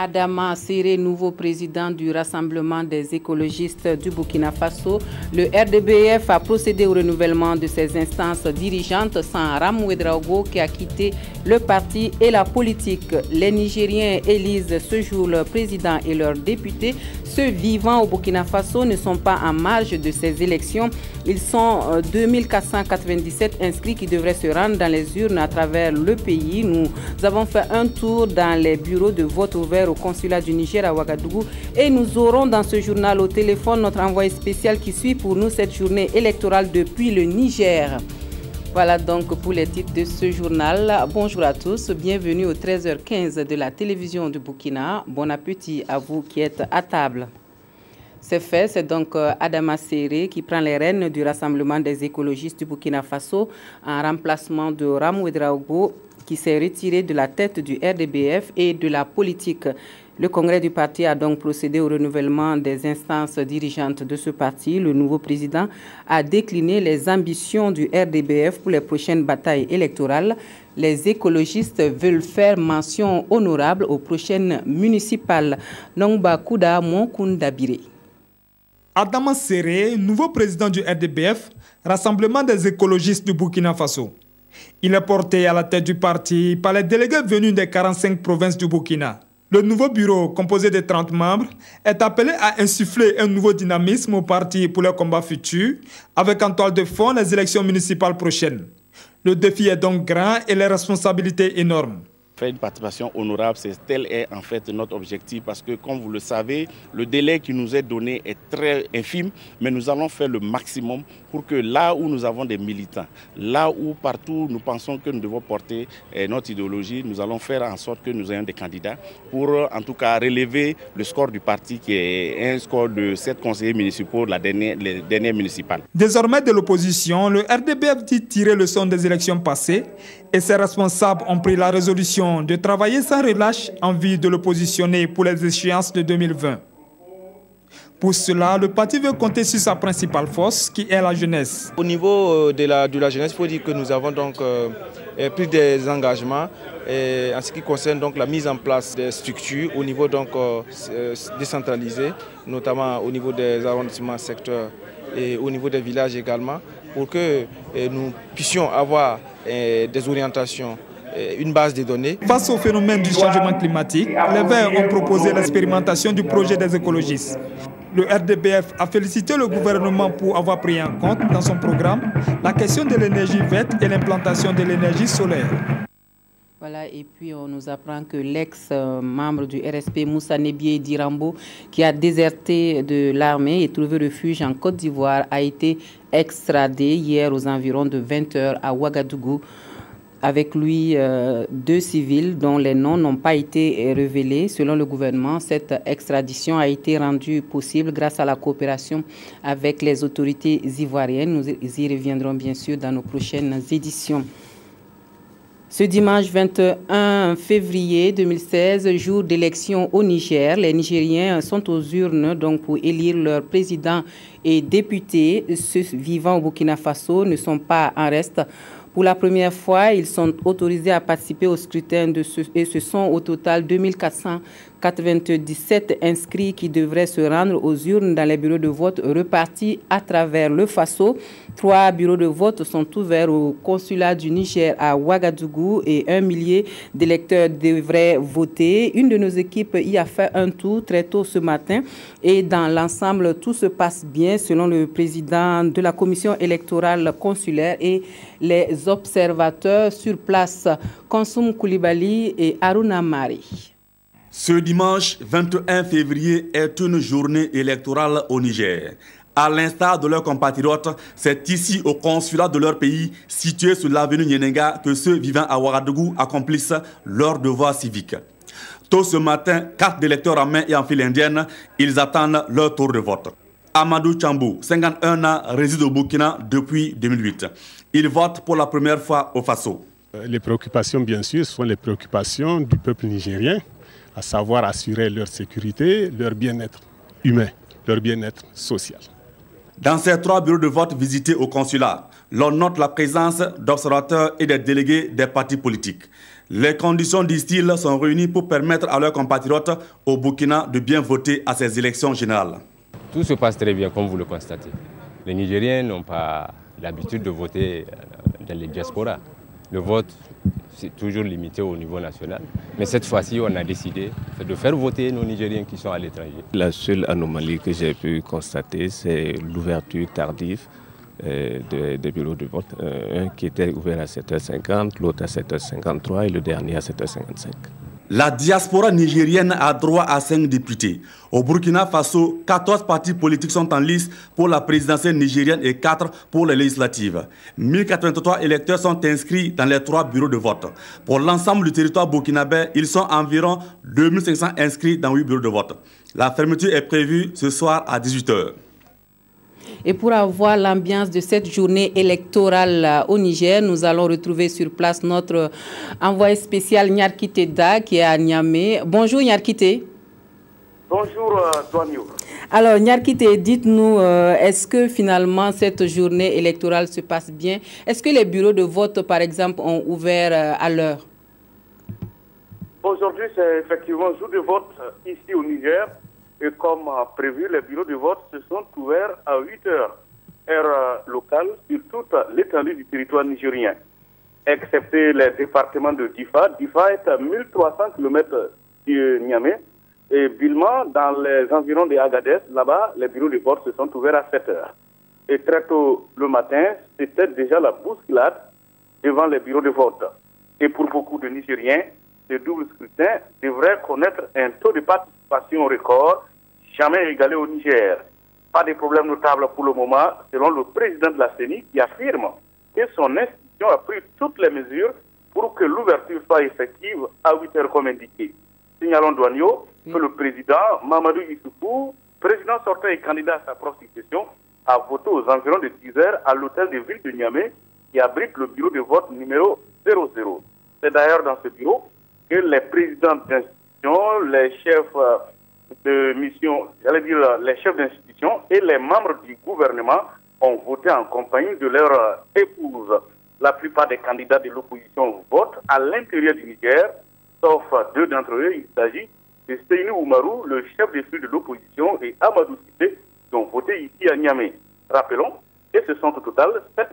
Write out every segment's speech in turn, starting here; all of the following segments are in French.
Adama Séré, nouveau président du Rassemblement des écologistes du Burkina Faso. Le RDBF a procédé au renouvellement de ses instances dirigeantes sans Ram Ouedraogo qui a quitté le parti et la politique. Les Nigériens élisent ce jour leur président et leurs députés. Ceux vivant au Burkina Faso ne sont pas en marge de ces élections. Ils sont 2497 inscrits qui devraient se rendre dans les urnes à travers le pays. Nous avons fait un tour dans les bureaux de vote ouverts au consulat du Niger à Ouagadougou et nous aurons dans ce journal au téléphone notre envoyé spécial qui suit pour nous cette journée électorale depuis le Niger. Voilà donc pour les titres de ce journal. Bonjour à tous, bienvenue au 13h15 de la télévision du Burkina. Bon appétit à vous qui êtes à table. C'est fait, c'est donc Adama Séré qui prend les rênes du Rassemblement des écologistes du Burkina Faso en remplacement de Ram Ouedraogo qui s'est retiré de la tête du RDBF et de la politique. Le congrès du parti a donc procédé au renouvellement des instances dirigeantes de ce parti. Le nouveau président a décliné les ambitions du RDBF pour les prochaines batailles électorales. Les écologistes veulent faire mention honorable aux prochaines municipales. Nongba Kouda Monkundabire. Adama Séré, nouveau président du RDBF, Rassemblement des écologistes du Burkina Faso. Il est porté à la tête du parti par les délégués venus des 45 provinces du Burkina. Le nouveau bureau, composé de 30 membres, est appelé à insuffler un nouveau dynamisme au parti pour les combats futurs, avec en toile de fond les élections municipales prochaines. Le défi est donc grand et les responsabilités énormes. Faire une participation honorable, tel est en fait notre objectif parce que, comme vous le savez, le délai qui nous est donné est très infime, mais nous allons faire le maximum pour que là où nous avons des militants, là où partout nous pensons que nous devons porter notre idéologie, nous allons faire en sorte que nous ayons des candidats pour en tout cas relever le score du parti qui est un score de 7 conseillers municipaux les dernières municipales. Désormais de l'opposition, le RDBF dit tirer le son des élections passées et ses responsables ont pris la résolution de travailler sans relâche en vue de le positionner pour les échéances de 2020. Pour cela, le parti veut compter sur sa principale force, qui est la jeunesse. Au niveau de la jeunesse, il faut dire que nous avons donc pris des engagements en ce qui concerne donc la mise en place des structures au niveau donc décentralisé, notamment au niveau des arrondissements secteurs et au niveau des villages également, pour que nous puissions avoir des orientations, une base de données. Face au phénomène du changement climatique, les Verts ont proposé l'expérimentation du projet des écologistes. Le RDBF a félicité le gouvernement pour avoir pris en compte dans son programme la question de l'énergie verte et l'implantation de l'énergie solaire. Voilà, et puis on nous apprend que l'ex-membre du RSP, Moussa Nebié Dirambo, qui a déserté de l'armée et trouvé refuge en Côte d'Ivoire, a été extradé hier aux environs de 20 h à Ouagadougou. Avec lui, 2 civils dont les noms n'ont pas été révélés. Selon le gouvernement, cette extradition a été rendue possible grâce à la coopération avec les autorités ivoiriennes. Nous y reviendrons bien sûr dans nos prochaines éditions. Ce dimanche 21 février 2016, jour d'élection au Niger, les Nigériens sont aux urnes donc pour élire leur président et députés. Ceux vivant au Burkina Faso ne sont pas en reste. Pour la première fois, ils sont autorisés à participer au scrutin et ce sont au total 2497 inscrits qui devraient se rendre aux urnes dans les bureaux de vote repartis à travers le Faso. 3 bureaux de vote sont ouverts au consulat du Niger à Ouagadougou et 1 millier d'électeurs devraient voter. Une de nos équipes y a fait un tour très tôt ce matin et dans l'ensemble, tout se passe bien selon le président de la commission électorale consulaire et les observateurs sur place, Konsoum Koulibaly et Aruna Mari. Ce dimanche 21 février est une journée électorale au Niger. À l'instar de leurs compatriotes, c'est ici au consulat de leur pays, situé sur l'avenue Nyenenga, que ceux vivant à Ouagadougou accomplissent leur devoir civique. Tôt ce matin, 4 électeurs en main et en file indienne, ils attendent leur tour de vote. Amadou Chambou, 51 ans, réside au Burkina depuis 2008. Il vote pour la première fois au Faso. Les préoccupations, bien sûr, sont les préoccupations du peuple nigérien, à savoir assurer leur sécurité, leur bien-être humain, leur bien-être social. Dans ces 3 bureaux de vote visités au consulat, l'on note la présence d'observateurs et des délégués des partis politiques. Les conditions, disent-ils, sont réunies pour permettre à leurs compatriotes au Burkina de bien voter à ces élections générales. Tout se passe très bien, comme vous le constatez. Les Nigériens n'ont pas l'habitude de voter dans les diasporas. Le vote, c'est toujours limité au niveau national. Mais cette fois-ci, on a décidé de faire voter nos Nigériens qui sont à l'étranger. La seule anomalie que j'ai pu constater, c'est l'ouverture tardive des bureaux de vote. Un qui était ouvert à 7h50, l'autre à 7h53 et le dernier à 7h55. La diaspora nigérienne a droit à 5 députés. Au Burkina Faso, 14 partis politiques sont en lice pour la présidentielle nigérienne et 4 pour les législatives. 1083 électeurs sont inscrits dans les 3 bureaux de vote. Pour l'ensemble du territoire burkinabé, ils sont environ 2500 inscrits dans 8 bureaux de vote. La fermeture est prévue ce soir à 18h. Et pour avoir l'ambiance de cette journée électorale au Niger, nous allons retrouver sur place notre envoyé spécial Nyarkite Da qui est à Niamey. Bonjour Nyarkite. Bonjour Douanio. Alors Nyarkite, dites-nous, est-ce que finalement cette journée électorale se passe bien? Est-ce que les bureaux de vote, par exemple, ont ouvert à l'heure? Aujourd'hui, c'est effectivement jour de vote ici au Niger. Et comme prévu, les bureaux de vote se sont ouverts à 8 heures, heure locale, sur toute l'étendue du territoire nigérien, excepté les départements de Difa. Difa est à 1300 km de Niamey. Et Bilma, dans les environs de Agadez, là-bas, les bureaux de vote se sont ouverts à 7 heures. Et très tôt le matin, c'était déjà la bousculade devant les bureaux de vote. Et pour beaucoup de Nigériens, ce double scrutin devrait connaître un taux de participation record jamais égalé au Niger. Pas de problème notable pour le moment, selon le président de la CENI qui affirme que son institution a pris toutes les mesures pour que l'ouverture soit effective à 8 heures comme indiqué. Signalons Douanio que le président Mamadou Issoufou, président sortant et candidat à sa propre succession, a voté aux environs de 10 heures à l'hôtel de ville de Niamey qui abrite le bureau de vote numéro 00. C'est d'ailleurs dans ce bureau que les présidents d'institution, les chefs de mission, j'allais dire les chefs d'institution et les membres du gouvernement ont voté en compagnie de leur épouse. La plupart des candidats de l'opposition votent à l'intérieur du Niger, sauf 2 d'entre eux. Il s'agit de Seyni Oumarou, le chef de file de l'opposition, et Amadou Sissé, qui ont voté ici à Niamey. Rappelons que ce sont au total 7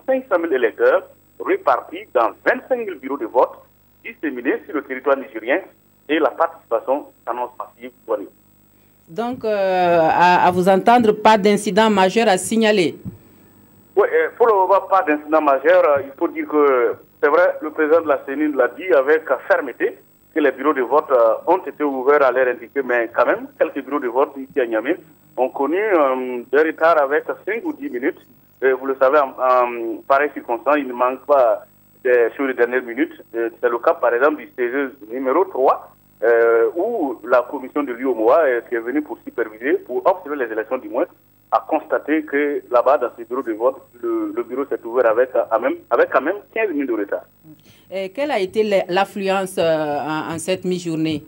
500 000 électeurs répartis dans 25 000 bureaux de vote disséminés sur le territoire nigérien et la participation s'annonce massive. Donc, à vous entendre, pas d'incident majeur à signaler? Oui, pour le moment, pas d'incident majeur. Il faut dire que, c'est vrai, le président de la CENI l'a dit avec fermeté, que les bureaux de vote ont été ouverts à l'heure indiquée, mais quand même, quelques bureaux de vote ici à Niamey ont connu des retards avec 5 ou 10 minutes. Et vous le savez, en pareille circonstance, il ne manque pas sur les dernières minutes. C'est le cas, par exemple, du CESE numéro 3, où la commission de l'UOMOA qui est venue pour superviser, pour observer les élections du moins, a constaté que là-bas, dans ces bureaux de vote, le bureau s'est ouvert avec quand même 15 minutes de retard. Et quelle a été l'affluence en cette mi-journée?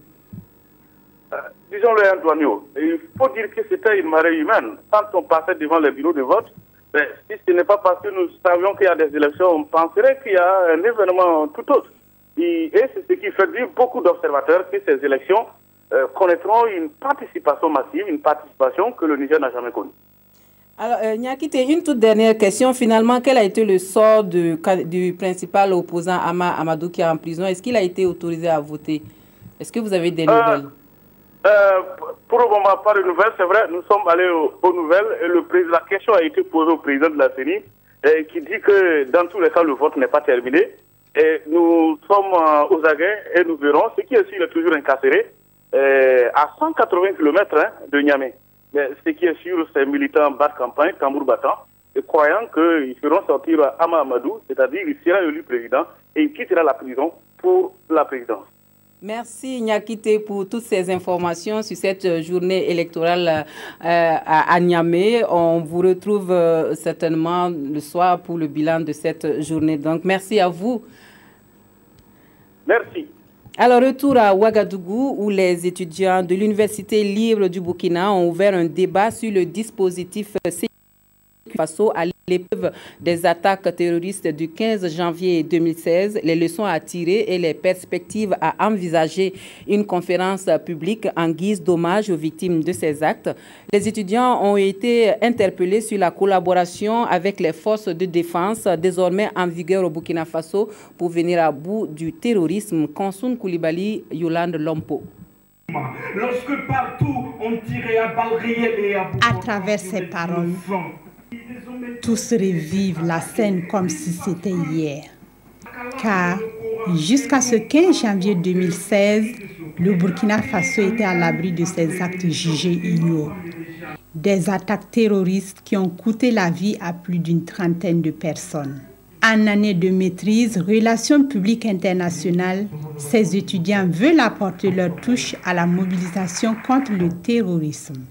Disons-le, Douanio, il faut dire que c'était une marée humaine. Quand on passait devant les bureaux de vote, si ce n'est pas parce que nous savions qu'il y a des élections, on penserait qu'il y a un événement tout autre. Et c'est ce qui fait dire beaucoup d'observateurs que ces élections connaîtront une participation massive, une participation que le Niger n'a jamais connue. Alors, Nyarkite, une toute dernière question. Finalement, quel a été le sort du principal opposant Amadou qui est en prison? Est-ce qu'il a été autorisé à voter? Est-ce que vous avez des nouvelles? Pour le moment, pas de nouvelles. C'est vrai, nous sommes allés aux nouvelles et la question a été posée au président de la CENI qui dit que dans tous les cas, le vote n'est pas terminé. Et nous sommes aux aguets et nous verrons. Ce qui est sûr, il est toujours incarcéré à 180 km de Niamey. Mais ce qui est sûr, ces militants battent campagne, tambour battant, et croyant qu'ils feront sortir Amadou, c'est-à-dire qu'il sera élu président et il quittera la prison pour la présidence. Merci Nyarkite pour toutes ces informations sur cette journée électorale à Niamey. On vous retrouve certainement le soir pour le bilan de cette journée. Donc merci à vous. Merci. Alors, retour à Ouagadougou, où les étudiants de l'Université libre du Burkina ont ouvert un débat sur le dispositif Faso à l'épreuve des attaques terroristes du 15 janvier 2016, les leçons à tirer et les perspectives à envisager. Une conférence publique en guise d'hommage aux victimes de ces actes. Les étudiants ont été interpellés sur la collaboration avec les forces de défense désormais en vigueur au Burkina Faso pour venir à bout du terrorisme. Konsoun Koulibaly, Yolande Lompo. Lorsque partout on tirait à balles réelles et à travers ces paroles, tous revivent la scène comme si c'était hier. Car jusqu'à ce 15 janvier 2016, le Burkina Faso était à l'abri de ces actes jugés inouïs. Des attaques terroristes qui ont coûté la vie à plus d'une trentaine de personnes. En année de maîtrise, relations publiques internationales, ces étudiants veulent apporter leur touche à la mobilisation contre le terrorisme.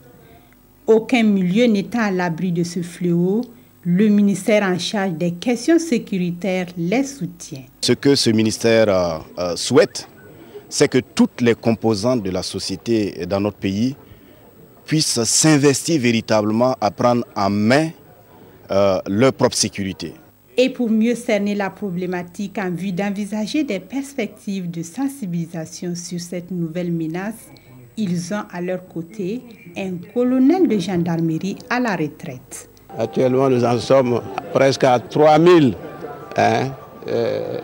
Aucun milieu n'étant à l'abri de ce fléau, le ministère en charge des questions sécuritaires les soutient. Ce que ce ministère souhaite, c'est que toutes les composantes de la société dans notre pays puissent s'investir véritablement à prendre en main leur propre sécurité. Et pour mieux cerner la problématique en vue d'envisager des perspectives de sensibilisation sur cette nouvelle menace, ils ont à leur côté un colonel de gendarmerie à la retraite. Actuellement, nous en sommes presque à 3000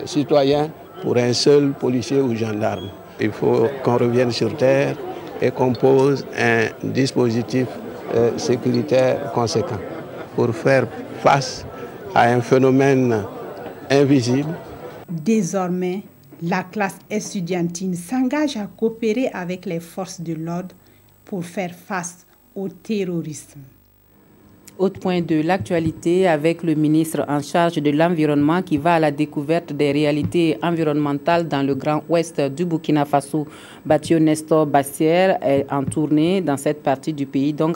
citoyens pour un seul policier ou gendarme. Il faut qu'on revienne sur terre et qu'on pose un dispositif sécuritaire conséquent pour faire face à un phénomène invisible. Désormais, la classe estudiantine s'engage à coopérer avec les forces de l'ordre pour faire face au terrorisme. Autre point de l'actualité avec le ministre en charge de l'environnement qui va à la découverte des réalités environnementales dans le Grand Ouest du Burkina Faso. Bathio Nestor Bassière est en tournée dans cette partie du pays. Donc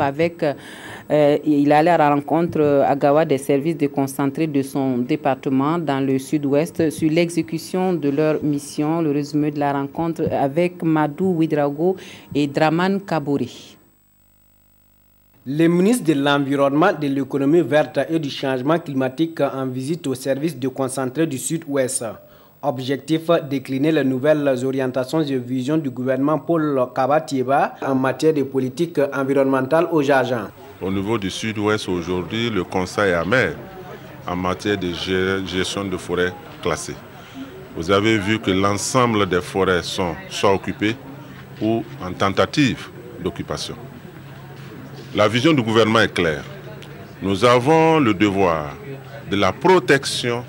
il allait à la rencontre à Gawa des services déconcentrés de son département dans le sud-ouest sur l'exécution de leur mission. Le résumé de la rencontre avec Madou Ouedraogo et Draman Kabouri. Les ministres de l'Environnement, de l'économie verte et du changement climatique en visite au service déconcentré du Sud-Ouest. Objectif, décliner les nouvelles orientations et visions du gouvernement Paul Kabatieba en matière de politique environnementale aux agents. Au niveau du Sud-Ouest aujourd'hui, le constat est amer en matière de gestion de forêts classées. Vous avez vu que l'ensemble des forêts sont soit occupées ou en tentative d'occupation. La vision du gouvernement est claire. Nous avons le devoir de la protection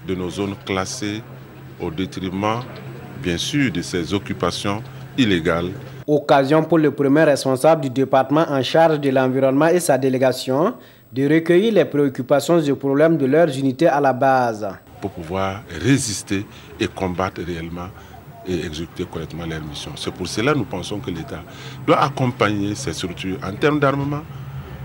de nos zones classées au détriment, bien sûr, de ces occupations illégales. Occasion pour le premier responsable du département en charge de l'environnement et sa délégation de recueillir les préoccupations et problèmes de leurs unités à la base. Pour pouvoir résister et combattre réellement et exécuter correctement leur mission. C'est pour cela que nous pensons que l'État doit accompagner ces structures en termes d'armement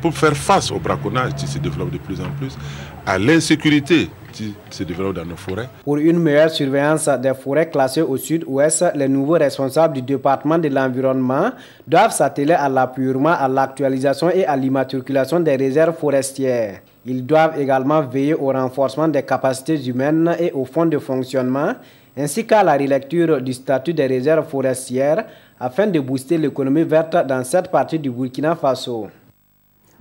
pour faire face au braconnage qui se développe de plus en plus, à l'insécurité qui se développe dans nos forêts. Pour une meilleure surveillance des forêts classées au sud-ouest, les nouveaux responsables du département de l'environnement doivent s'atteler à l'appurement, à l'actualisation et à l'immatriculation des réserves forestières. Ils doivent également veiller au renforcement des capacités humaines et au fonds de fonctionnement, ainsi qu'à la relecture du statut des réserves forestières afin de booster l'économie verte dans cette partie du Burkina Faso.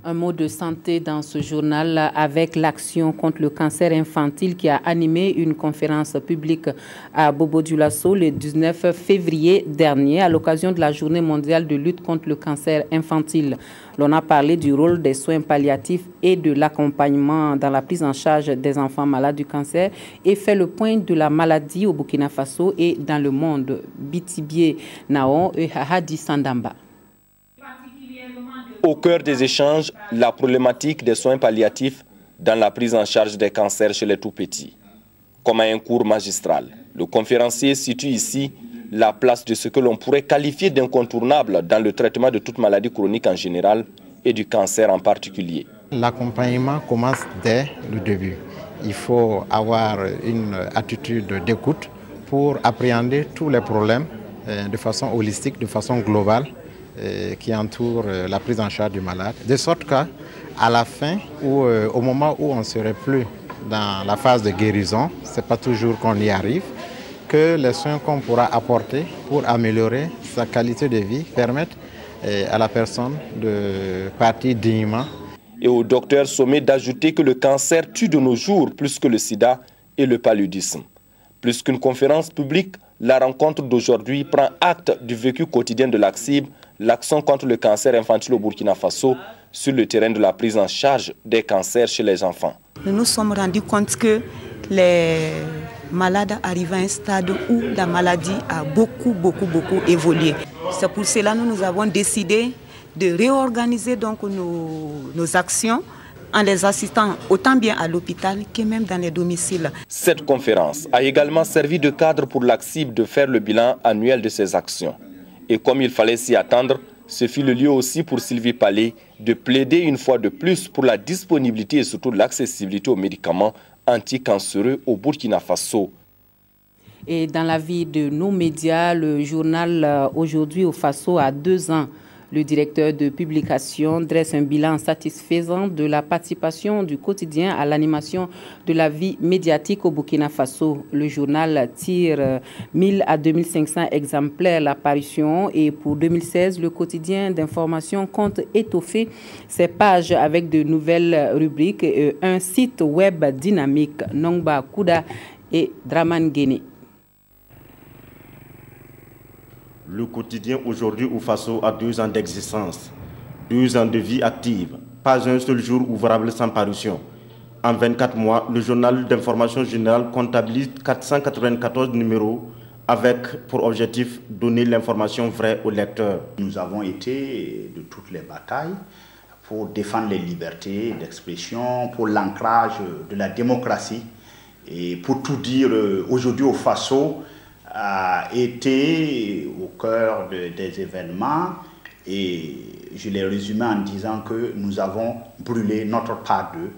Un mot de santé dans ce journal avec l'action contre le cancer infantile qui a animé une conférence publique à Bobo-Dioulasso le 19 février dernier à l'occasion de la journée mondiale de lutte contre le cancer infantile. L'on a parlé du rôle des soins palliatifs et de l'accompagnement dans la prise en charge des enfants malades du cancer et fait le point de la maladie au Burkina Faso et dans le monde. Bitibie Naon et Hadi Sandamba. Au cœur des échanges, la problématique des soins palliatifs dans la prise en charge des cancers chez les tout-petits. Comme à un cours magistral, le conférencier situe ici la place de ce que l'on pourrait qualifier d'incontournable dans le traitement de toute maladie chronique en général et du cancer en particulier. L'accompagnement commence dès le début. Il faut avoir une attitude d'écoute pour appréhender tous les problèmes de façon holistique, de façon globale, qui entoure la prise en charge du malade, de sorte qu'à à la fin ou au moment où on ne serait plus dans la phase de guérison, ce n'est pas toujours qu'on y arrive, que les soins qu'on pourra apporter pour améliorer sa qualité de vie permettent à la personne de partir dignement. Et au docteur Sommet d'ajouter que le cancer tue de nos jours plus que le sida et le paludisme. Plus qu'une conférence publique, la rencontre d'aujourd'hui prend acte du vécu quotidien de l'ACCIB, l'action contre le cancer infantile au Burkina Faso, sur le terrain de la prise en charge des cancers chez les enfants. Nous nous sommes rendus compte que les malades arrivent à un stade où la maladie a beaucoup évolué. C'est pour cela que nous avons décidé de réorganiser donc nos actions en les assistant autant bien à l'hôpital que même dans les domiciles. Cette conférence a également servi de cadre pour l'ACCIB de faire le bilan annuel de ses actions. Et comme il fallait s'y attendre, ce fut le lieu aussi pour Sylvie Palais de plaider une fois de plus pour la disponibilité et surtout l'accessibilité aux médicaments anticancéreux au Burkina Faso. Et dans la vie de nos médias, le journal Aujourd'hui au Faso a 2 ans. Le directeur de publication dresse un bilan satisfaisant de la participation du quotidien à l'animation de la vie médiatique au Burkina Faso. Le journal tire 1000 à 2500 exemplaires l'apparition et pour 2016, le quotidien d'information compte étoffer ses pages avec de nouvelles rubriques et un site web dynamique. Nongba Kouda et Draman Guéné. Le quotidien Aujourd'hui au Faso a 2 ans d'existence, 2 ans de vie active, pas un seul jour ouvrable sans parution. En 24 mois, le journal d'information générale comptabilise 494 numéros avec pour objectif donner l'information vraie aux lecteurs. Nous avons été de toutes les batailles pour défendre les libertés d'expression, pour l'ancrage de la démocratie et pour tout dire, Aujourd'hui au Faso a été au cœur des événements et je l'ai résumé en disant que nous avons brûlé notre part de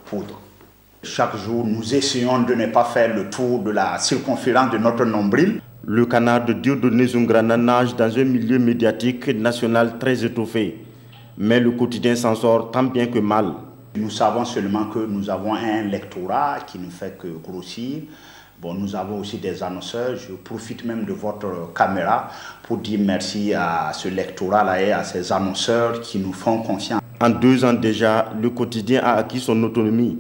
poudre. Chaque jour, nous essayons de ne pas faire le tour de la circonférence de notre nombril. Le canard de Dieudonné Zoungrana nage dans un milieu médiatique national très étoffé, mais le quotidien s'en sort tant bien que mal. Nous savons seulement que nous avons un lectorat qui ne fait que grossir. Bon, nous avons aussi des annonceurs. Je profite même de votre caméra pour dire merci à ce lectorat-là et à ces annonceurs qui nous font confiance. En 2 ans déjà, le quotidien a acquis son autonomie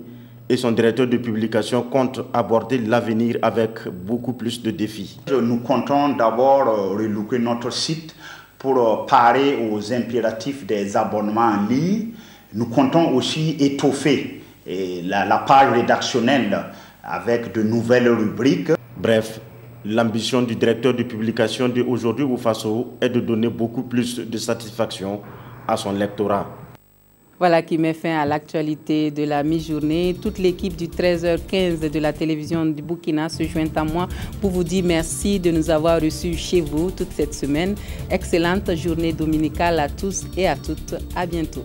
et son directeur de publication compte aborder l'avenir avec beaucoup plus de défis. Nous comptons d'abord relooker notre site pour parer aux impératifs des abonnements en ligne. Nous comptons aussi étoffer la page rédactionnelle avec de nouvelles rubriques. Bref, l'ambition du directeur de publication de Aujourd'hui au Faso est de donner beaucoup plus de satisfaction à son lectorat. Voilà qui met fin à l'actualité de la mi-journée. Toute l'équipe du 13h15 de la télévision du Burkina se joint à moi pour vous dire merci de nous avoir reçus chez vous toute cette semaine. Excellente journée dominicale à tous et à toutes. À bientôt.